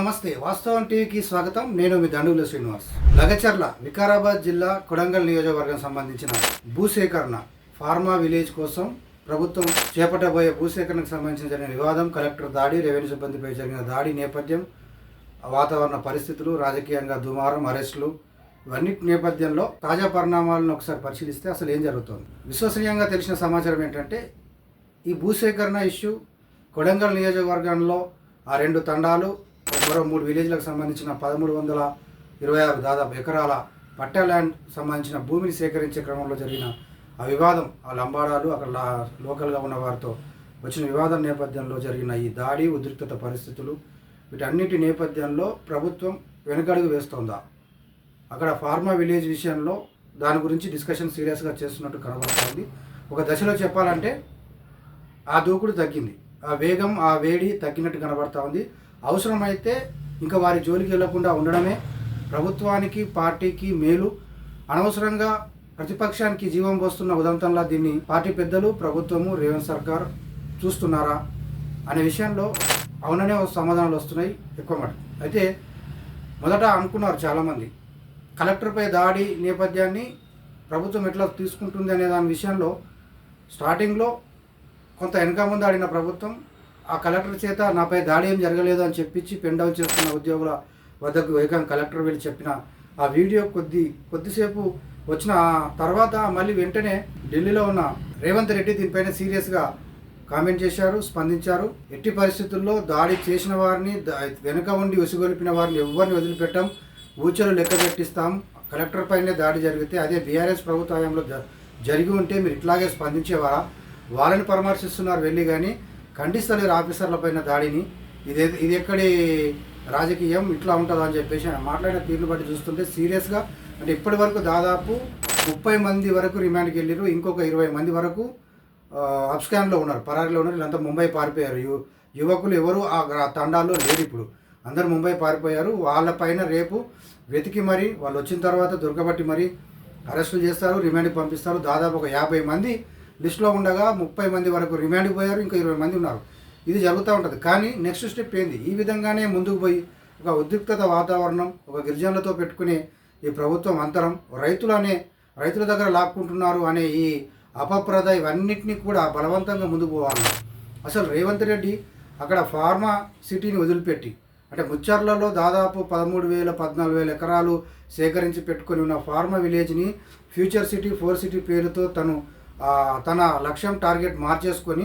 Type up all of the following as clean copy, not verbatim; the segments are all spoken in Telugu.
నమస్తే వాస్తవం టీవీకి స్వాగతం. నేను మీ దండుగుల శ్రీనివాస్. లగచర్ల వికారాబాద్ జిల్లా కొడంగల్ నియోజకవర్గం సంబంధించిన భూసేకరణ ఫార్మా విలేజ్ కోసం ప్రభుత్వం చేపట్టబోయే భూసేకరణకు సంబంధించిన జరిగిన వివాదం, కలెక్టర్ దాడి, రెవెన్యూ సిబ్బందిపై జరిగిన దాడి నేపథ్యం, వాతావరణ పరిస్థితులు, రాజకీయంగా దుమారం, అరెస్టులు, ఇవన్నిటి నేపథ్యంలో తాజా పరిణామాలను ఒకసారి పరిశీలిస్తే అసలు ఏం జరుగుతోంది. విశ్వసనీయంగా తెలిసిన సమాచారం ఏంటంటే ఈ భూసేకరణ ఇష్యూ కొడంగల్ నియోజకవర్గంలో ఆ 2 తండాలు మరో 3 విలేజ్లకు సంబంధించిన 1326 దాదాపు ఎకరాల పట్టా ల్యాండ్ సంబంధించిన భూమిని సేకరించే క్రమంలో జరిగిన ఆ వివాదం, ఆ లంబాడాలు అక్కడ లోకల్గా ఉన్న వారితో వచ్చిన వివాదం నేపథ్యంలో జరిగిన ఈ దాడి, ఉద్రిక్తత పరిస్థితులు, వీటన్నిటి నేపథ్యంలో ప్రభుత్వం వెనుకడుగు వేస్తోందా, అక్కడ ఫార్మా విలేజ్ విషయంలో దాని గురించి డిస్కషన్ సీరియస్గా చేస్తున్నట్టు కనబడుతోంది. ఒక దశలో చెప్పాలంటే ఆ దూకుడు తగ్గింది, ఆ వేగం, ఆ వేడి తగ్గినట్టు కనబడతా ఉంది. అవసరమైతే ఇంకా వారి జోలికి వెళ్లకుండా ఉండడమే ప్రభుత్వానికి, పార్టీకి మేలు. అనవసరంగా ప్రతిపక్షానికి జీవం పోస్తున్న ఉదంతంలా దీన్ని పార్టీ పెద్దలు, ప్రభుత్వము, రేవంత్ సర్కార్ చూస్తున్నారా అనే విషయంలో అవుననే సమాధానాలు వస్తున్నాయి ఎక్కువ మాట. అయితే మొదట అనుకున్నారు చాలామంది కలెక్టర్పై దాడి నేపథ్యాన్ని ప్రభుత్వం ఎట్లా తీసుకుంటుంది అనే దాని విషయంలో స్టార్టింగ్లో కొంత వెనక ముందు ఆడిన ప్రభుత్వం ఆ కలెక్టర్ చేత నాపై దాడి ఏం జరగలేదు అని చెప్పించి పెన్ డౌన్ చేస్తున్న ఉద్యోగుల వద్దకు ఏకంగా కలెక్టర్ వెళ్ళి చెప్పిన ఆ వీడియో కొద్దిసేపు వచ్చిన తర్వాత మళ్ళీ వెంటనే ఢిల్లీలో ఉన్న రేవంత్ రెడ్డి దీనిపైన సీరియస్గా కామెంట్ చేశారు, స్పందించారు. ఎట్టి పరిస్థితుల్లో దాడి చేసిన వారిని, వెనుక ఉండి ఉసిగొలిపిన వారిని ఎవరిని వదిలిపెట్టాం, ఊచలు లెక్క పెట్టిస్తాం. కలెక్టర్ పైనే దాడి జరిగితే అదే బీఆర్ఎస్ ప్రభుత్వ హయాంలో జరిగి ఉంటే మీరు ఇట్లాగే స్పందించేవారా? వాళ్ళని పరామర్శిస్తున్నారు వెళ్ళి, కానీ ఖండిస్తలేరు ఆఫీసర్లపైన దాడిని. ఇది ఎక్కడి రాజకీయం, ఇట్లా ఉంటుందా అని చెప్పేసి ఆయన మాట్లాడిన తీరును బట్టి చూస్తుంటే సీరియస్గా అంటే ఇప్పటి వరకు దాదాపు 30 మంది వరకు రిమాండ్కి వెళ్ళారు. ఇంకొక 20 మంది వరకు అబ్స్కాన్లో ఉన్నారు, పరారీలో ఉన్నారు. వీళ్ళంతా ముంబై పారిపోయారు. యువకులు ఎవరు ఆ తండాల్లో లేరు, ఇప్పుడు అందరూ ముంబై పారిపోయారు. వాళ్ళపైన రేపు వెతికి మరి వాళ్ళు వచ్చిన తర్వాత దొరకబట్టి మరి అరెస్టులు చేస్తారు, రిమాండ్కి పంపిస్తారు. దాదాపు ఒక 50 మంది లిస్టులో ఉండగా 30 మంది వరకు రిమాండ్కి పోయారు, ఇంకా 20 మంది ఉన్నారు. ఇది జరుగుతూ ఉంటుంది. కానీ నెక్స్ట్ స్టెప్ ఏంది? ఈ విధంగానే ముందుకు పోయి ఒక ఉద్రిక్తత వాతావరణం, ఒక గిరిజనులతో పెట్టుకునే ఈ ప్రభుత్వం అంతరం, రైతుల దగ్గర లాక్కుంటున్నారు అనే ఈ అపప్రద, ఇవన్నిటినీ కూడా బలవంతంగా ముందుకు పోవాలి. అసలు రేవంత్ రెడ్డి అక్కడ ఫార్మా సిటీని వదిలిపెట్టి, అంటే ముచ్చర్లలో దాదాపు 13,000 14,000 ఎకరాలు సేకరించి పెట్టుకొని ఉన్న ఫార్మా విలేజ్ని ఫ్యూచర్ సిటీ, 4 సిటీ పేరుతో తన లక్ష్యం, టార్గెట్ మార్చేసుకొని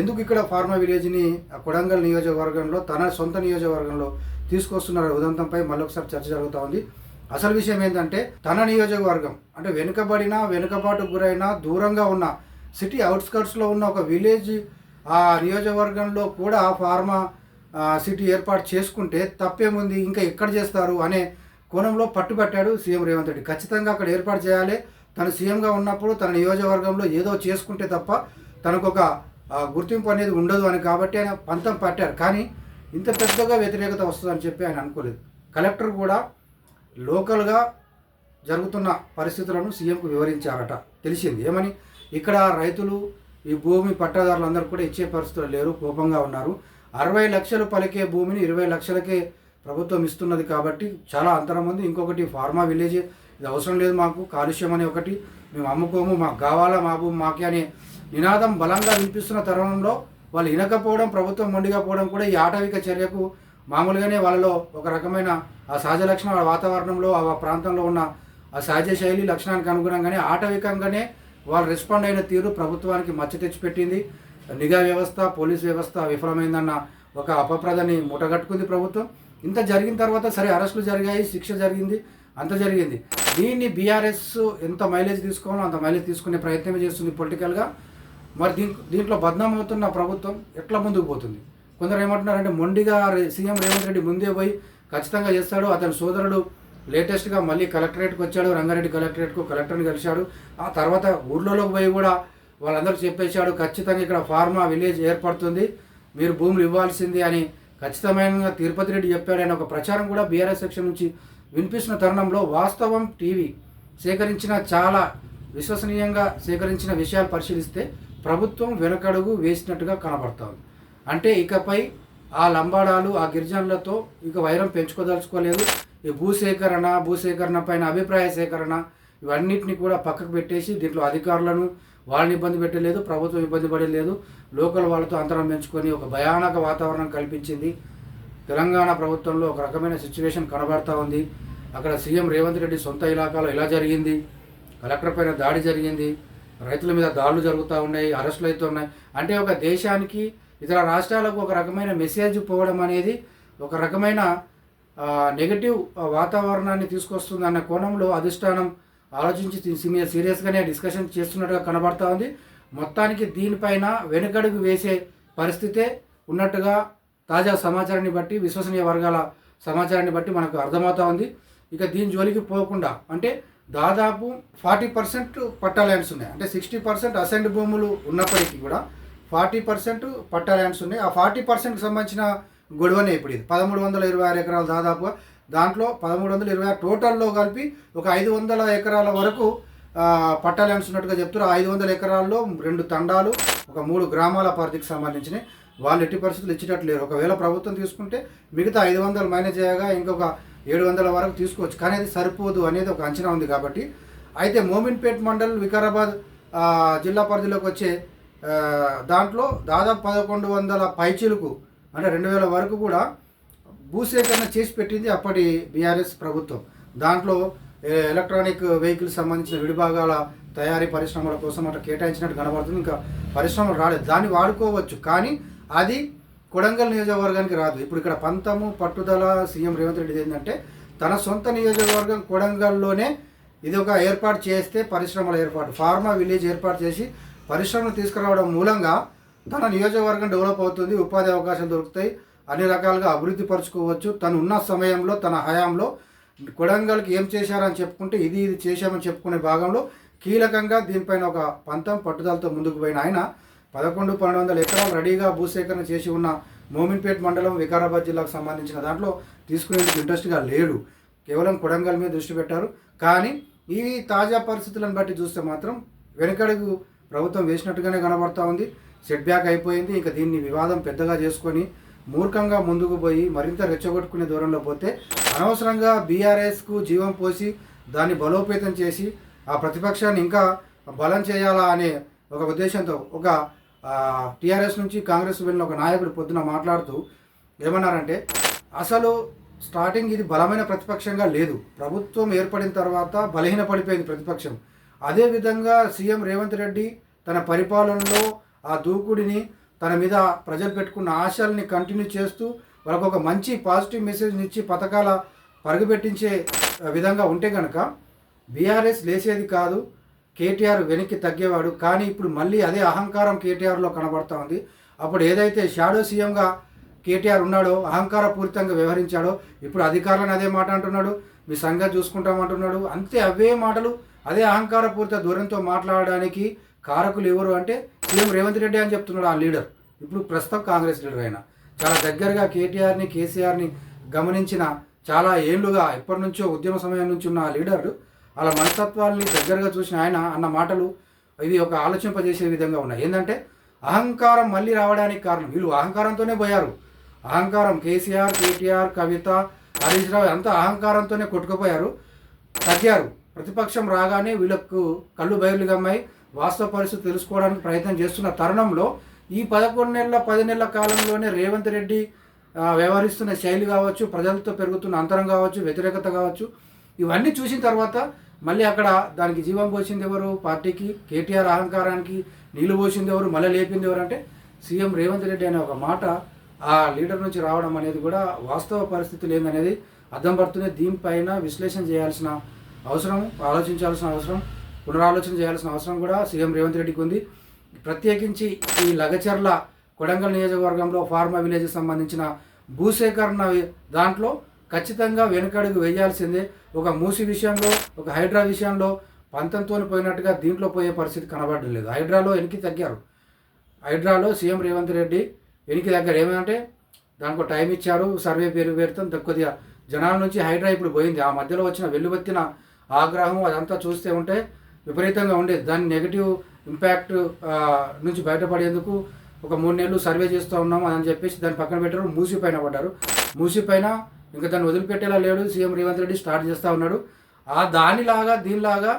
ఎందుకు ఇక్కడ ఫార్మా విలేజ్ని కొడంగల్ నియోజకవర్గంలో, తన సొంత నియోజకవర్గంలో తీసుకొస్తున్న ఉదంతంపై మళ్ళొకసారి చర్చ జరుగుతూ ఉంది. అసలు విషయం ఏంటంటే తన నియోజకవర్గం అంటే వెనుకబాటుకు గురైన, దూరంగా ఉన్న సిటీ అవుట్స్కర్ట్స్లో ఉన్న ఒక విలేజ్, ఆ నియోజకవర్గంలో కూడా ఫార్మా సిటీ ఏర్పాటు చేసుకుంటే తప్పేముంది, ఇంకా ఎక్కడ చేస్తారు అనే కోణంలో పట్టుబట్టాడు సీఎం రేవంత్ రెడ్డి. ఖచ్చితంగా అక్కడ ఏర్పాటు చేయాలి. తను సీఎంగా ఉన్నప్పుడు తన నియోజకవర్గంలో ఏదో చేసుకుంటే తప్ప తనకు ఒక గుర్తింపు అనేది ఉండదు అని, కాబట్టి ఆయన పంతం పట్టారు. కానీ ఇంత పెద్దగా వ్యతిరేకత వస్తుందని చెప్పి ఆయన అనుకోలేదు. కలెక్టర్ కూడా లోకల్గా జరుగుతున్న పరిస్థితులను సీఎంకు వివరించారట. తెలిసింది ఏమని, ఇక్కడ రైతులు, ఈ భూమి పట్టాదారులందరూ కూడా ఇచ్చే పరిస్థితులు లేరు, కోపంగా ఉన్నారు. 60 లక్షలు పలికే భూమిని 20 లక్షలకే ప్రభుత్వం ఇస్తున్నది కాబట్టి చాలా అంతరం ఉంది. ఇంకొకటి ఫార్మా విలేజ్, ఇది అవసరం లేదు మాకు, కాలుష్యం అని ఒకటి, మేము అమ్ముకోము, మాకు కావాలా మా భూమి మాకే అనే నినాదం బలంగా వినిపిస్తున్న తరుణంలో వాళ్ళు వినకపోవడం, ప్రభుత్వం మొండిగా పోవడం కూడా ఈ ఆటవిక చర్యకు మామూలుగానే వాళ్ళలో ఒక రకమైన ఆ సహజ లక్షణం, ఆ వాతావరణంలో, ఆ ప్రాంతంలో ఉన్న ఆ సహజ శైలి లక్షణానికి అనుగుణంగానే ఆటవికంగానే వాళ్ళు రెస్పాండ్ అయిన తీరు ప్రభుత్వానికి మచ్చ తెచ్చిపెట్టింది. నిఘా వ్యవస్థ, పోలీస్ వ్యవస్థ విఫలమైందన్న ఒక అపప్రదని మూటగట్టుకుంది ప్రభుత్వం. ఇంత జరిగిన తర్వాత సరే అరెస్టులు జరిగాయి, శిక్ష జరిగింది, అంత జరిగింది. దీన్ని బీఆర్ఎస్ ఎంత మైలేజ్ తీసుకోవాలో అంత మైలేజ్ తీసుకునే ప్రయత్నమే చేస్తుంది పొలిటికల్గా. మరి దీంట్లో బద్నాం అవుతున్న ప్రభుత్వం ఎట్లా ముందుకు పోతుంది? కొందరు ఏమంటున్నారంటే మొండిగా సీఎం రేవంత్ రెడ్డి ముందే పోయి ఖచ్చితంగా చేస్తాడు. అతని సోదరుడు లేటెస్ట్గా మళ్ళీ కలెక్టరేట్కి వచ్చాడు, రంగారెడ్డి కలెక్టర్ని కలిశాడు. ఆ తర్వాత ఊర్లలోకి పోయి కూడా వాళ్ళందరూ చెప్పేశాడు ఖచ్చితంగా ఇక్కడ ఫార్మా విలేజ్ ఏర్పడుతుంది, మీరు భూములు ఇవ్వాల్సింది అని ఖచ్చితమైన తిరుపతి రెడ్డి చెప్పాడని ఒక ప్రచారం కూడా బీఆర్ఎస్ సెక్షన్ నుంచి వినిపిస్తున్న తరుణంలో వాస్తవం టీవీ సేకరించిన, చాలా విశ్వసనీయంగా సేకరించిన విషయాలు పరిశీలిస్తే ప్రభుత్వం వెనకడుగు వేసినట్టుగా కనబడుతోంది. అంటే ఇకపై ఆ లంబాడాలు ఆ గిరిజనులతో ఇక వైరం పెంచుకోదలుచుకోలేదు. ఈ భూసేకరణ పైన అభిప్రాయ సేకరణ ఇవన్నిటిని కూడా పక్కకు పెట్టేసి దీంట్లో అధికారులను వాళ్ళని ఇబ్బంది పెట్టలేదు, ప్రభుత్వం ఇబ్బంది పడలేదు. లోకల్ వాళ్ళతో అంతరం పెంచుకొని ఒక భయానక వాతావరణం కల్పించింది. తెలంగాణ ప్రభుత్వంలో ఒక రకమైన సిచ్యువేషన్ కనబడతా ఉంది. అక్కడ సీఎం రేవంత్ రెడ్డి సొంత ఇలాకాలో ఇలా జరిగింది, కలెక్టర్ పైన దాడి జరిగింది, రైతుల మీద దాడులు జరుగుతూ ఉన్నాయి, అరెస్టులు అవుతూ ఉన్నాయి. అంటే ఒక దేశానికి ఇతర రాష్ట్రాలకు ఒక రకమైన మెసేజ్ పోవడం అనేది ఒక రకమైన నెగటివ్ వాతావరణాన్ని తీసుకొస్తుంది అన్న కోణంలో అధిష్టానం ఆలోచించి సీరియస్గానే డిస్కషన్ చేస్తున్నట్టుగా కనబడతా ఉంది. మొత్తానికి దీనిపైన వెనుకడుగు వేసే పరిస్థితే ఉన్నట్టుగా తాజా సమాచారాన్ని బట్టి, విశ్వసనీయ వర్గాల సమాచారాన్ని బట్టి మనకు అర్థమవుతా ఉంది. ఇక దీని జోలికి పోకుండా అంటే దాదాపు 40% పట్టా ల్యాండ్స్ ఉన్నాయి. అంటే 60% అసెంట్ భూములు ఉన్నప్పటికీ కూడా 40% పట్టా ల్యాండ్స్ ఉన్నాయి. ఆ 40%కి సంబంధించిన గొడవనే ఇప్పుడు ఇది 1326 ఎకరాలు దాదాపుగా. దాంట్లో 1326 టోటల్లో కలిపి ఒక 500 ఎకరాల వరకు పట్టా ల్యాండ్స్ ఉన్నట్టుగా చెప్తారు. 500 ఎకరాల్లో 2 తండాలు, ఒక 3 గ్రామాల పరిధికి సంబంధించినవి. వాళ్ళు ఎట్టి పరిస్థితులు ఇచ్చేటట్లు లేరు. ఒకవేళ ప్రభుత్వం తీసుకుంటే మిగతా 500 మైనస్ చేయగా ఇంకొక 700 వరకు తీసుకోవచ్చు. కానీ అది సరిపోదు అనేది ఒక అంచనా ఉంది కాబట్టి. అయితే మోమిన్పేట్ మండల్ వికారాబాద్ జిల్లా పరిధిలోకి వచ్చే దాంట్లో దాదాపు 1100 పైచీలకు అంటే 2000 వరకు కూడా భూసేకరణ చేసి పెట్టింది అప్పటి బీఆర్ఎస్ ప్రభుత్వం. దాంట్లో ఎలక్ట్రానిక్ వెహికల్స్ సంబంధించిన విడిభాగాల తయారీ పరిశ్రమల కోసం అట్లా కేటాయించినట్టు కనబడుతుంది. ఇంకా పరిశ్రమలు రాలేదు, దాన్ని వాడుకోవచ్చు. కానీ అది కొడంగల్ నియోజకవర్గానికి రాదు. ఇప్పుడు ఇక్కడ పంతము పట్టుదల సీఎం రేవంత్ రెడ్డి ఏంటంటే తన సొంత నియోజకవర్గం కొడంగల్లోనే ఇది ఒక ఏర్పాటు చేస్తే పరిశ్రమల ఏర్పాటు, ఫార్మా విలేజ్ ఏర్పాటు చేసి పరిశ్రమలు తీసుకురావడం మూలంగా తన నియోజకవర్గం డెవలప్ అవుతుంది, ఉపాధి అవకాశాలు దొరుకుతాయి, అన్ని రకాలుగా అభివృద్ధి పరుచుకోవచ్చు. తను ఉన్న సమయంలో తన హయాంలో కొడంగల్కి ఏం చేశారని చెప్పుకుంటే ఇది చేశామని చెప్పుకునే భాగంలో కీలకంగా దీనిపైన ఒక పంతం పట్టుదలతో ముందుకు పోయిన ఆయన 1100-1200 ఎకరాలు రెడీగా భూసేకరణ చేసి ఉన్న మోమిన్పేట్ మండలం వికారాబాద్ జిల్లాకు సంబంధించిన దాంట్లో తీసుకునేందుకు ఇంట్రెస్ట్గా లేడు. కేవలం కొడంగల్ మీద దృష్టి పెట్టారు. కానీ ఈ తాజా పరిస్థితులను బట్టి చూస్తే మాత్రం వెనుకడుగు ప్రభుత్వం వేసినట్టుగానే కనబడతా ఉంది. సెట్ బ్యాక్ అయిపోయింది. ఇక దీన్ని వివాదం పెద్దగా చేసుకొని మూర్ఖంగా ముందుకు పోయి మరింత రెచ్చగొట్టుకునే దూరంలో పోతే అనవసరంగా బీఆర్ఎస్కు జీవం పోసి దాన్ని బలోపేతం చేసి ఆ ప్రతిపక్షాన్ని ఇంకా బలం చేయాలా అనే ఒక ఉద్దేశంతో ఒక టీఆర్ఎస్ నుంచి కాంగ్రెస్ వెళ్ళిన ఒక నాయకుడు పొద్దున మాట్లాడుతూ ఏమన్నారంటే అసలు స్టార్టింగ్ ఇది బలమైన ప్రతిపక్షంగా లేదు, ప్రభుత్వం ఏర్పడిన తర్వాత బలహీన పడిపోయింది ప్రతిపక్షం. అదేవిధంగా సీఎం రేవంత్ రెడ్డి తన పరిపాలనలో ఆ దూకుడిని తన మీద ప్రజలు పెట్టుకున్న ఆశల్ని కంటిన్యూ చేస్తూ వాళ్ళకు ఒక మంచి పాజిటివ్ మెసేజ్ని ఇచ్చి పథకాల పరుగుపెట్టించే విధంగా ఉంటే కనుక బీఆర్ఎస్ లేచేది కాదు, కేటీఆర్ వెనక్కి తగ్గేవాడు. కానీ ఇప్పుడు మళ్ళీ అదే అహంకారం కేటీఆర్లో కనబడతా ఉంది. అప్పుడు ఏదైతే షాడో సీఎంగా కేటీఆర్ ఉన్నాడో, అహంకారపూరితంగా వ్యవహరించాడో, ఇప్పుడు అధికారులను అదే మాట అంటున్నాడు, మీ సంగతి చూసుకుంటామంటున్నాడు. అంతే అవే మాటలు అదే అహంకారపూరిత దూరంతో మాట్లాడడానికి కారకులు ఎవరు అంటే సీఎం రేవంత్ రెడ్డి అని చెప్తున్నాడు ఆ లీడర్. ఇప్పుడు ప్రస్తుతం కాంగ్రెస్ లీడర్ అయినా చాలా దగ్గరగా కేటీఆర్ని కేసీఆర్ని గమనించిన చాలా ఏళ్ళుగా ఎప్పటి నుంచో ఉద్యమ సమయం నుంచి ఉన్న ఆ లీడర్ అలా మనస్తత్వాల్ని దగ్గరగా చూసిన ఆయన అన్న మాటలు ఇవి ఒక ఆలోచింపజేసే విధంగా ఉన్నాయి. ఏంటంటే అహంకారం మళ్ళీ రావడానికి కారణం వీళ్ళు అహంకారంతోనే పోయారు. అహంకారం కేసీఆర్, కేటీఆర్, కవిత, హరీష్ రావు అంతా అహంకారంతోనే కొట్టుకుపోయారు, తగ్గారు. ప్రతిపక్షం రాగానే వీళ్ళకు కళ్ళు బయలు గమ్మాయి వాస్తవ పరిస్థితి తెలుసుకోవడానికి ప్రయత్నం చేస్తున్న తరుణంలో ఈ 11 నెలల 10 నెలల కాలంలోనే రేవంత్ రెడ్డి వ్యవహరిస్తున్న శైలి కావచ్చు, ప్రజలతో పెరుగుతున్న అంతరం కావచ్చు, వ్యతిరేకత కావచ్చు, ఇవన్నీ చూసిన తర్వాత మళ్ళీ అక్కడ దానికి జీవం పోసింది ఎవరు? పార్టీకి, కేటీఆర్ అహంకారానికి నీళ్లు పోసింది ఎవరు? మళ్ళీ లేపింది ఎవరు అంటే సీఎం రేవంత్ రెడ్డి అనే ఒక మాట ఆ లీడర్ నుంచి రావడం అనేది కూడా వాస్తవ పరిస్థితి లేదనేది అర్థం పడుతుంది. దీనిపైన విశ్లేషణ చేయాల్సిన అవసరం, ఆలోచించాల్సిన అవసరం, పునరాలోచన చేయాల్సిన అవసరం కూడా సీఎం రేవంత్ రెడ్డికి ఉంది. ప్రత్యేకించి ఈ లగచర్ల కొడంగల్ నియోజకవర్గంలో ఫార్మా విలేజ్కి సంబంధించిన భూసేకరణ దాంట్లో ఖచ్చితంగా వెనుకడుగు వేయాల్సిందే. ఒక మూసి విషయంలో, ఒక హైడ్రా విషయంలో పంతంతో పోయినట్టుగా దీంట్లో పోయే పరిస్థితి కనబడడం లేదు. హైడ్రాలో వెనక్కి తగ్గారు. హైడ్రాలో సీఎం రేవంత్ రెడ్డి వెనక్కి తగ్గారు. ఏమంటే దానికి టైం ఇచ్చారు, సర్వే పేరు పెడతాం, కొద్దిగా జనాల నుంచి హైడ్రా ఇప్పుడు పోయింది. ఆ మధ్యలో వచ్చిన వెల్లువెత్తిన ఆగ్రహం అదంతా చూస్తే ఉంటే విపరీతంగా ఉండేది. దాని నెగిటివ్ ఇంపాక్ట్ నుంచి బయటపడేందుకు ఒక 3 నెలలు సర్వే చేస్తూ ఉన్నాము అని చెప్పేసి దాన్ని పక్కన పెట్టారు. మూసి పైన పడ్డారు. మూసి పైన ఇంకా దాన్ని వదిలిపెట్టేలా లేడు. సీఎం రేవంత్ రెడ్డి స్టార్ట్ చేస్తూ ఉన్నాడు. దానిలాగా దీనిలాగా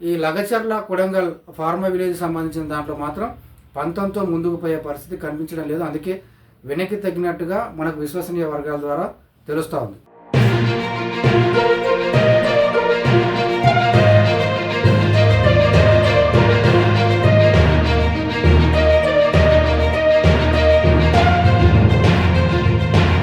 ఈ లగచర్ల కొడంగల్ ఫార్మా విలేజ్ సంబంధించిన దాంట్లో మాత్రం పంతంతో ముందుకు పోయే పరిస్థితి కనిపించడం లేదు. అందుకే వెనక్కి తగ్గినట్టుగా మనకు విశ్వసనీయ వర్గాల ద్వారా తెలుస్తూ ఉంది.